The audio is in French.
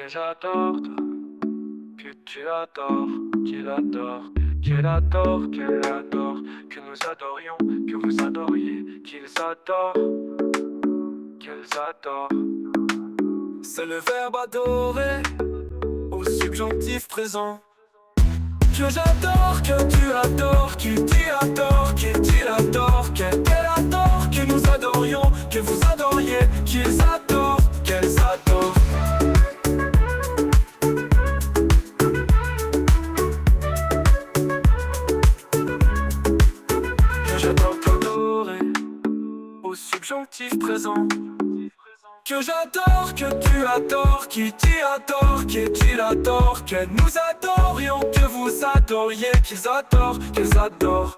que j'adore, que tu adores, qu'il adore, qu'il adore, qu'elle adore, que nous adorions, que vous adoriez, qu'ils adorent, qu'elles adorent. C'est le verbe adorer au subjonctif présent. Que j'adore, que tu adores, qu'il t'y adore, qu'il adore, qu'elle adore, que nous adorions, que vous adoriez, qu'ils adorent, qu'elles adorent. Que j'adore t'adorer au subjonctif présent. Que j'adore, que tu adores, qui t'y adore, qu'il adore, que nous adorions, que vous adoriez, qu'ils adorent, qu'elles adorent.